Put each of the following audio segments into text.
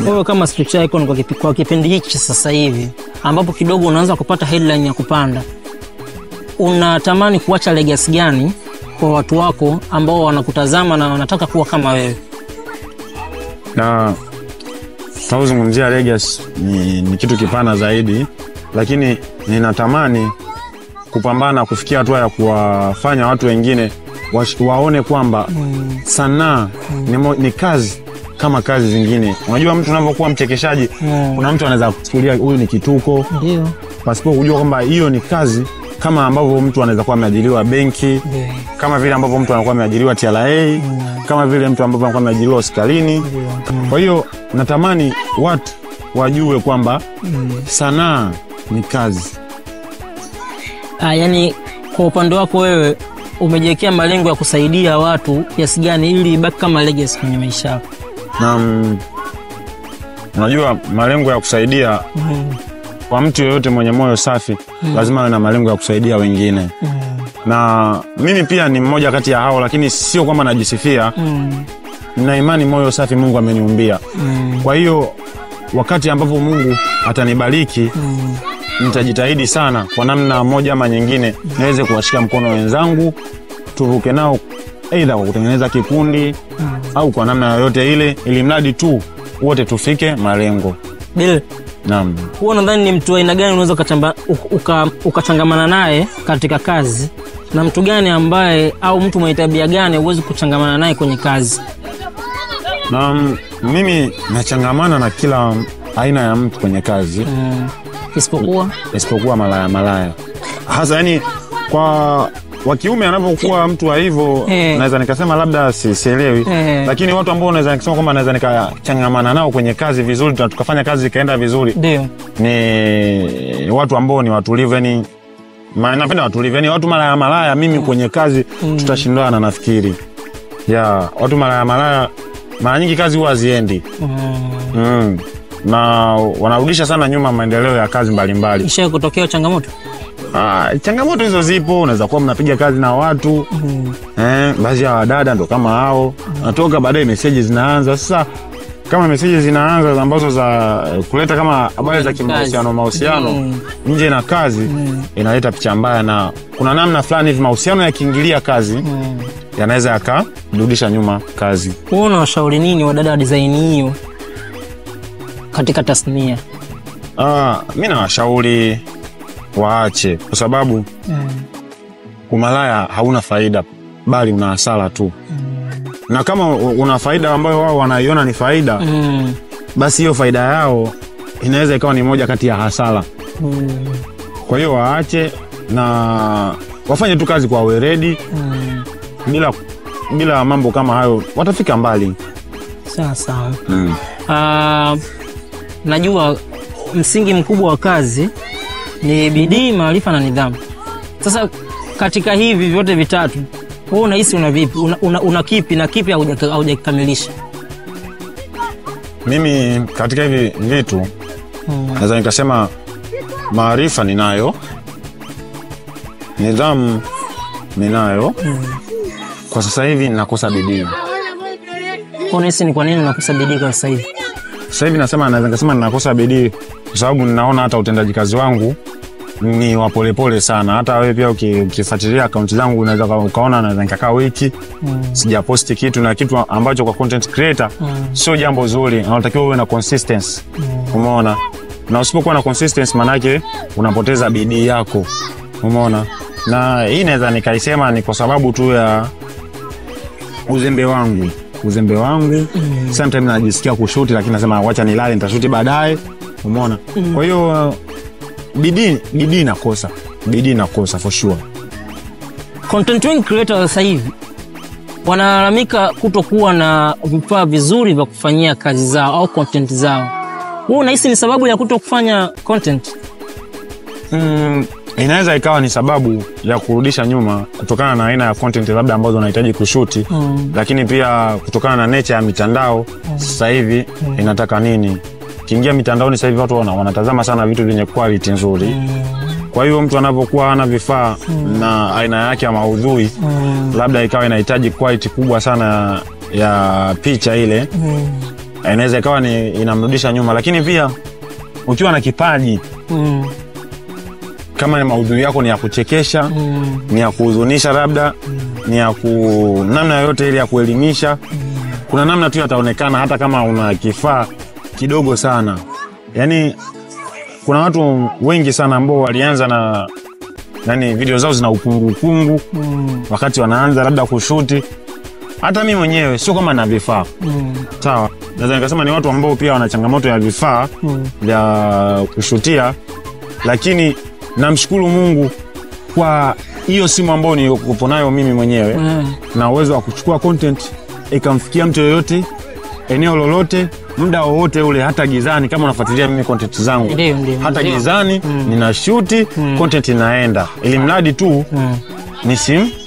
Wewe kama structure icon kwa kipindi hiki sasa hivi ambapo kidogo unaanza kupata headline ya kupanda, unatamani kuacha legacy gani kwa watu wako ambao wanakutazama na wanataka kuwa kama wewe? Na tunazungumzia legacy ni kitu kipana zaidi, lakini ninatamani kupambana kufikia hatua ya kuwafanya watu wengine waone kwamba sanaa ni kazi kama kazi zingine. Unajua mtu anapokuwa mchekeshaji, kuna mtu anaweza kuchukulia huyu ni kituko, ndio pasipo kujua kwamba hiyo ni kazi, kama ambavyo mtu anaweza kuwa ameajiriwa benki, kama vile ambavyo mtu anakuwa ameajiriwa TRA, kama vile mtu ambavyo anakuwa ameajiriwa hospitalini. Kwa hiyo natamani watu wajue kwamba sanaa ni kazi. Yani kwa upande wako wewe umejiwekea malengo ya kusaidia watu kiasi gani ili ibaki kama legacy kwenye maisha yako? Na unajua malengo ya kusaidia kwa mtu yeyote mwenye moyo safi lazima awe na malengo ya kusaidia wengine. Na mimi pia ni mmoja kati ya hao, lakini sio kwamba najisifia. Nina imani moyo safi Mungu ameniumbia. Kwa hiyo wakati ambapo Mungu atanibariki, nitajitahidi sana kwa namna moja ama nyingine niweze kuwashika mkono wenzangu, tuvuke nao aidha kwa kutengeneza kikundi au kwa namna yoyote ile, ili mradi tu wote tufike malengo. Bill, naam. Wewe unadhani ni mtu aina gani unaweza ukachangamana naye katika kazi, na mtu gani ambaye au mtu mwenye tabia gani uweze kuchangamana naye kwenye kazi? Mimi nachangamana na kila aina ya mtu kwenye kazi. Isipokuwa malaya. Hasa yani kwa kiume anapokuwa mtu wa hivyo, naweza nikasema labda sielewi. Lakini watu ambao naweza nikasema kwamba naweza nikachangamana nao kwenye kazi vizuri, tukafanya kazi ikaenda vizuri, ndio ni watu ambao ni watulivu. Yani napenda watulivu. Yani watu malaya mimi kwenye kazi tutashindana nafikiri. Watu malaya mara nyingi kazi huwa haziendi. Na wanarudisha sana nyuma maendeleo ya kazi mbalimbali. Isha kutokea changamoto? Changamoto hizo zipo. Unaweza kuwa mnapiga kazi na watu baadhi ya wadada ndo kama hao, natoka baadaye message zinaanza. Sasa kama message zinaanza ambazo za kuleta kama habari za mahusiano nje na kazi, inaleta picha mbaya, na kuna namna fulani hivi mahusiano yakiingilia kazi yanaweza yakarudisha nyuma kazi. Wewe unawashauri nini wadada wa design hiyo katika tasnia? Mimi nawashauri waache, kwa sababu umalaya hauna faida bali una hasara tu. Na kama una faida ambayo wao wanaiona ni faida, basi hiyo faida yao inaweza ikawa ni moja kati ya hasara. Kwa hiyo waache na wafanye tu kazi kwa weledi. Bila mambo kama hayo watafika mbali. Sawa. Najua msingi mkubwa wa kazi ni bidii, maarifa na nidhamu. Sasa katika hivi vyote vitatu, wewe unahisi una vipi? Una kipi na kipi haujakamilisha? Mimi katika hivi vitu naweza nikasema maarifa ninayo, nidhamu ninayo. Kwa sasa hivi nakosa bidii. Unahisi ni kwa nini unakosa bidii kwa sasa hivi? Sasa hivi naweza nikasema ninakosa bidii kwa sababu ninaona hata utendaji kazi wangu ni wa polepole sana. Hata wewe pia ukifuatilia account zangu unaweza ukaona naweza nikakaa wiki sijaposti kitu, na kitu ambacho kwa content creator sio jambo zuri. Unatakiwa uwe na consistency. Umeona? Na usipokuwa na consistency maana yake unapoteza bidii yako. Umeona? Na hii naweza nikaisema ni kwa sababu tu ya uzembe wangu. Sometimes najisikia kushuti, lakini nasema wacha nilale, nitashuti baadaye. Umeona? Kwa hiyo bidii nakosa for sure. Content creator sasa hivi wanalalamika kutokuwa na vifaa vizuri vya kufanyia kazi zao au content zao. Wewe unahisi ni sababu ya kutokufanya content? Inaweza ikawa ni sababu ya kurudisha nyuma kutokana na aina ya content labda ambazo unahitaji kushuti. Lakini pia kutokana na nature ya mitandao sasa hivi inataka nini? Kiingia mitandaoni sasa hivi watu wanatazama sana vitu vyenye quality nzuri. Kwa hiyo mtu anapokuwa hana vifaa na aina yake ya maudhui labda ikawa inahitaji quality kubwa sana ya picha ile, inaweza ikawa ni inamrudisha nyuma. Lakini pia ukiwa na kipaji kama ni maudhui yako ni ya kuchekesha, ni ya kuhuzunisha labda, ni ya namna yoyote ile ya kuelimisha, kuna namna tu yataonekana hata kama una kifaa kidogo sana. Yani kuna watu wengi sana ambao walianza na video zao zina upungu wakati wanaanza labda kushuti. Hata mimi mwenyewe sio kama na vifaa. Sawa. Naweza nikasema ni watu ambao pia wana changamoto ya vifaa vya kushutia, lakini namshukuru Mungu kwa hiyo simu ambayo niko nayo mimi mwenyewe na uwezo wa kuchukua content ikamfikia mtu yoyote eneo lolote muda wowote ule, hata gizani. Kama unafuatilia mimi content zangu hata gizani nina shoot content inaenda, ili mradi tu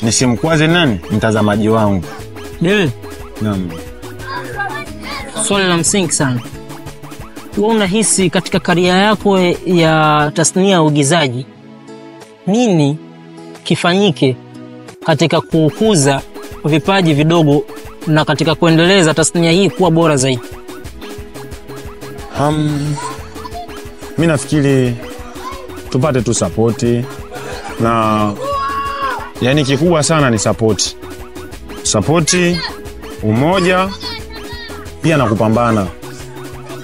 nisimkwaze nani mtazamaji wangu. Naam. Swali la msingi sana. Wewe unahisi katika karia yako ya tasnia ya uigizaji nini kifanyike katika kukuza vipaji vidogo na katika kuendeleza tasnia hii kuwa bora zaidi? Mimi nafikiri tupate tu support, na yani kikubwa sana ni support, umoja pia na kupambana.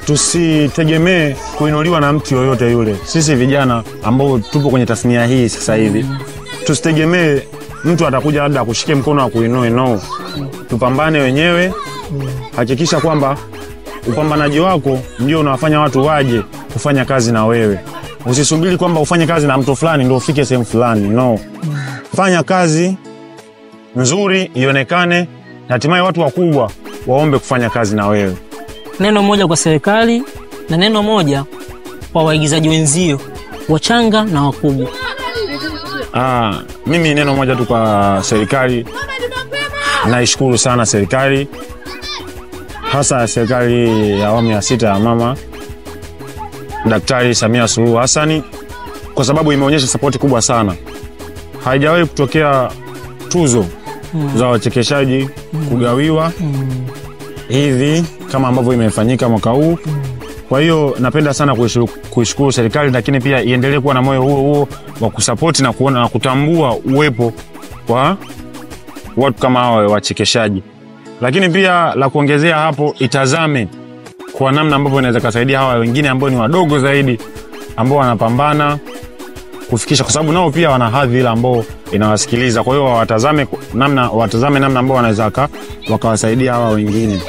Tusitegemee kuinuliwa na mtu yoyote yule. Sisi vijana ambao tupo kwenye tasnia hii sasa hivi, tusitegemee mtu atakuja labda akushike mkono akuinue. No, tupambane wenyewe. Hakikisha kwamba upambanaji wako ndio unawafanya watu waje kufanya kazi na wewe. Usisubiri kwamba ufanye kazi na mtu fulani ndio ufike sehemu fulani. No, fanya kazi nzuri ionekane, na hatimaye watu wakubwa waombe kufanya kazi na wewe. Neno moja kwa serikali na neno moja kwa waigizaji wenzio wachanga na wakubwa. Mimi neno moja tu kwa serikali. Naishukuru sana serikali, hasa serikali ya awamu ya 6 ya mama Daktari Samia Suluhu Hassan, kwa sababu imeonyesha support kubwa sana. Haijawahi kutokea tuzo za wachekeshaji kugawiwa hivi kama ambavyo imefanyika mwaka huu. Kwa hiyo napenda sana kuishukuru serikali, lakini pia iendelee kuwa na moyo huo wa kusupport na kuona na kutambua uwepo wa watu kama hao wachekeshaji. Lakini pia la kuongezea hapo, itazame kwa namna ambavyo inaweza kusaidia hawa wengine ambao ni wadogo zaidi, ambao wanapambana kufikisha, kwa sababu nao pia wana hadhi ile ambao inawasikiliza. Kwa hiyo watazame namna ambao wanaweza wakawasaidia hawa wengine.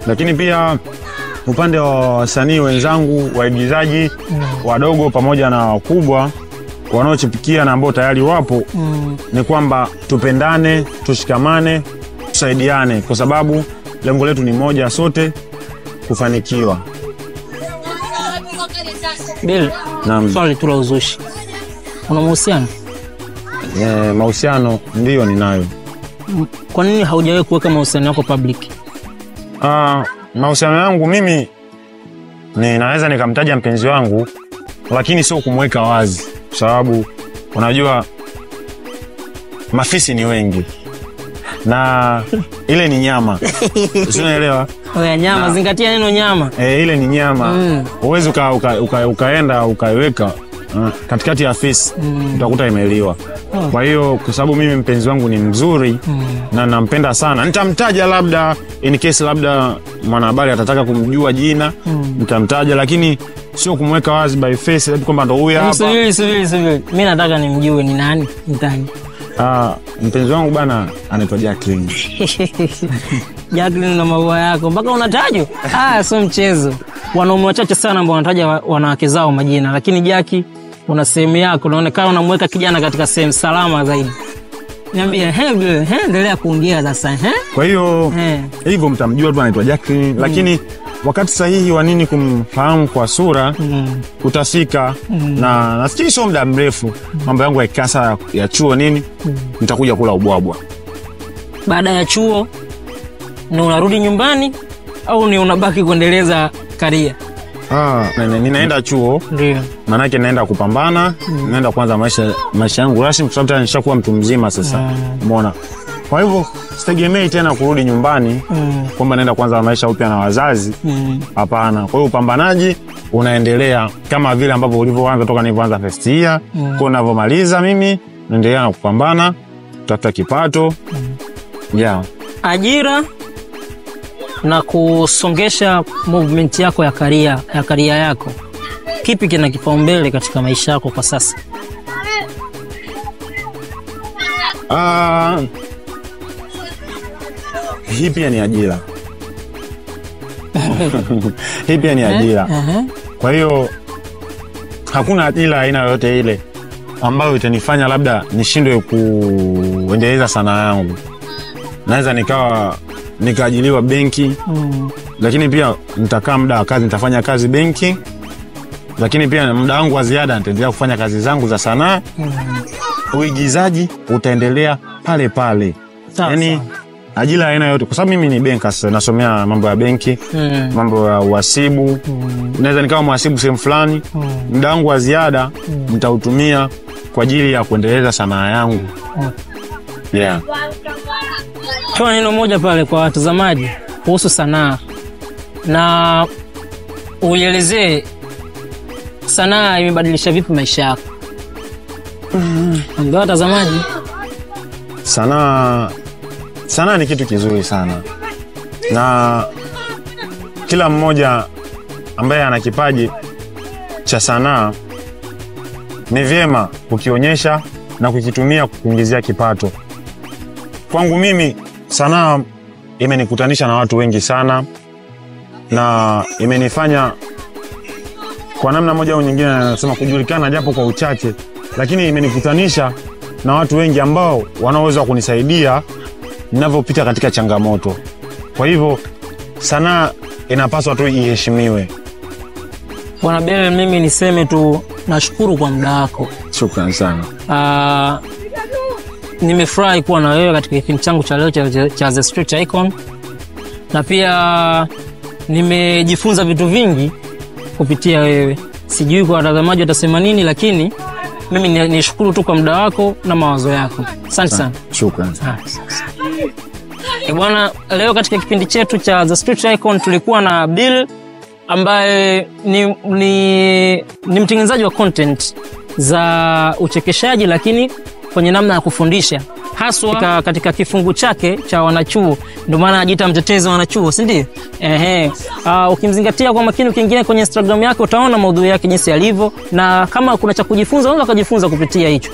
Lakini pia upande wa wasanii wenzangu, waigizaji wadogo pamoja na wakubwa wanaochipikia na ambao tayari wapo, ni kwamba tupendane, tushikamane, tusaidiane, kwa sababu lengo letu ni moja, sote kufanikiwa. Bill, swali tu la uzushi. Una mahusiano? Mahusiano ndio ninayo. Kwa nini haujawahi kuweka mahusiano yako public? Mahusiano yangu mimi ninaweza nikamtaja mpenzi wangu, lakini sio kumweka wazi, kwa sababu unajua mafisi ni wengi na ile ni nyama. Unaelewa? Oya, nyama, zingatia neno nyama. Ile ni nyama. Uwezi ukaenda ukaiweka katikati ya fisi, utakuta imeliwa. Kwa hiyo kwa sababu mimi mpenzi wangu ni mzuri na nampenda sana, nitamtaja labda in case labda mwanahabari atataka kumjua jina, nitamtaja, lakini sio kumweka wazi by face kwamba ndo huyu hapa. Subiri. Mimi nataka nimjue ni nani mtani. Mpenzi wangu bana anaitwa Jacqueline. Jacqueline na maua yako mpaka unatajwa? Sio mchezo. Wanaume wachache sana ambao wanataja wanawake zao majina, lakini Jackie una sehemu yako, unaonekana unamweka kijana katika sehemu salama zaidi. Niambie, endelea kuongea sasa. Kwa hiyo hivyo mtamjua tu anaitwa Jacqueline, lakini wakati sahihi wa nini kumfahamu kwa sura utafika, na nafikiri sio muda mrefu mambo yangu yakikasa ya chuo nini, nitakuja kula ubwabwa. Baada ya chuo ni unarudi nyumbani au ni unabaki kuendeleza karia? Ninaenda chuo. Ndio. Maana yake naenda kupambana, naenda kuanza maisha yangu rasmi, kwa sababu nishakuwa mtu mzima sasa. Umeona? Kwa hivyo sitegemei tena kurudi nyumbani kwamba naenda kuanza maisha upya na wazazi. Hapana. Kwa hiyo upambanaji unaendelea kama vile ambavyo ulivyoanza toka nilipoanza first year. Kwa ninavyomaliza mimi naendelea na kupambana, kutafuta kipato. Ajira na kusongesha movement yako ya career yako. Kipi kina kipaumbele katika maisha yako kwa sasa? Hii pia ni ajira. Hii pia ni ajira. Kwa hiyo hakuna ajira aina yoyote ile ambayo itanifanya labda nishindwe kuendeleza sanaa yangu. Naweza nikaajiliwa benki, lakini pia nitakaa muda wa kazi nitafanya kazi benki, lakini pia muda wangu wa ziada nitaendelea kufanya kazi zangu za sanaa. Uigizaji utaendelea pale pale. Yaani ajira aina yote, kwa sababu mimi ni banker sasa, nasomea mambo ya benki, mambo ya uhasibu. Naweza nikawa mhasibu sehemu fulani, muda wangu wa ziada nitautumia kwa ajili ya kuendeleza sanaa yangu. Toa neno moja pale kwa watazamaji kuhusu sanaa na uelezee sanaa imebadilisha vipi maisha yako. Ambao watazamaji, sanaa ni kitu kizuri sana, na kila mmoja ambaye ana kipaji cha sanaa ni vyema kukionyesha na kukitumia kuingizia kipato. Kwangu mimi sanaa imenikutanisha na watu wengi sana, na imenifanya kwa namna moja au nyingine nasema kujulikana japo kwa uchache, lakini imenikutanisha na watu wengi ambao wanaweza kunisaidia ninavyopita katika changamoto. Kwa hivyo sanaa inapaswa tu iheshimiwe. Bwana Bell, mimi niseme tu nashukuru kwa muda wako. Shukrani sana. Nimefurahi kuwa na wewe katika kipindi changu cha leo cha The Street Icon, na pia nimejifunza vitu vingi kupitia wewe. Sijui kwa watazamaji watasema nini, lakini mimi nishukuru tu kwa muda wako na mawazo yako. Asante sana. Shukrani. Bwana, leo katika kipindi chetu cha The Street Icon tulikuwa na Bill ambaye ni mtengenezaji wa content za uchekeshaji, lakini kwenye namna ya kufundisha, haswa katika kifungu chake cha wanachuo. Ndio maana anajiita mtetezi wa wanachuo, si ndio? Ukimzingatia kwa makini, ukiingia kwenye Instagram yake utaona maudhui yake jinsi yalivyo, na kama kuna cha kujifunza unaweza kujifunza kupitia hicho.